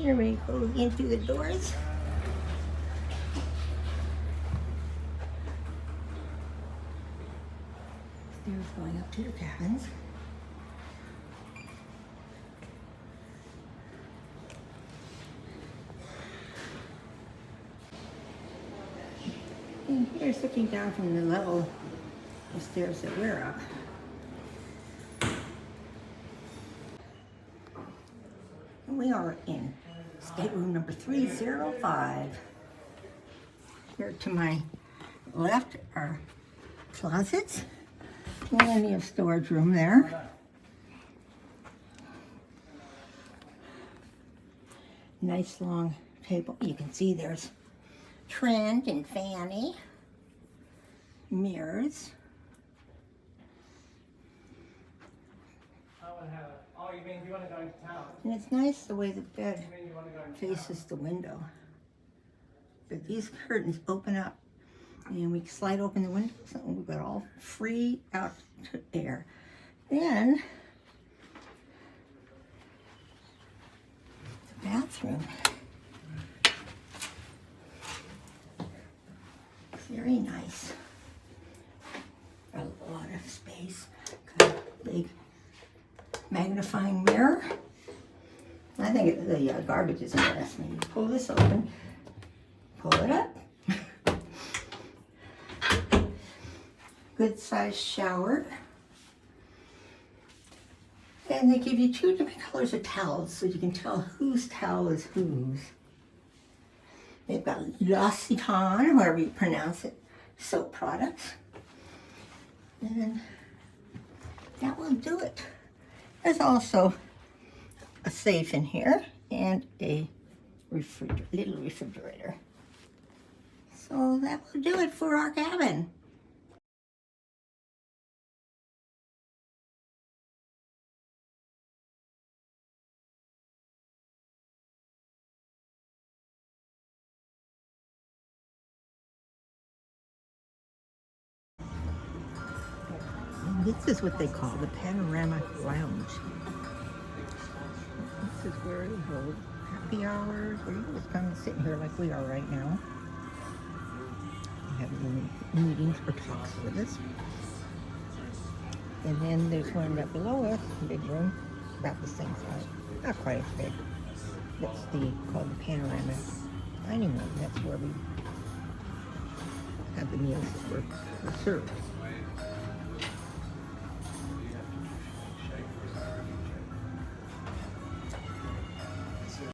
Here we go in through the doors. Stairs going up to the cabins. And here's looking down from the level of stairs that we're up. And we are in stateroom number 305. Here to my left are closets. Plenty of storage room there. Nice long table. You can see there's Trent and Fanny. Mirrors. Oh, you mean you want to go into town? And it's nice the way the bed faces the window. But these curtains open up and we slide open the windows and we've got all free out to air. Then the bathroom. Very nice. A lot of space. Got a big magnifying mirror. I think the garbage is a mess. When you pull this open, pull it up. Good sized shower. And they give you two different colors of towels so you can tell whose towel is whose. They've got L'Occitane, however you pronounce it, soap products. And that will do it. There's also a safe in here and a little refrigerator. So that will do it for our cabin. This is what they call the Panoramic Lounge. This is where they hold happy hours, where you just come and sit here like we are right now. We have meetings or talks with us. And then there's one right below us, a big room, about the same size, not quite as big. That's called the Panoramic dining room. That's where we have the meals that we're served.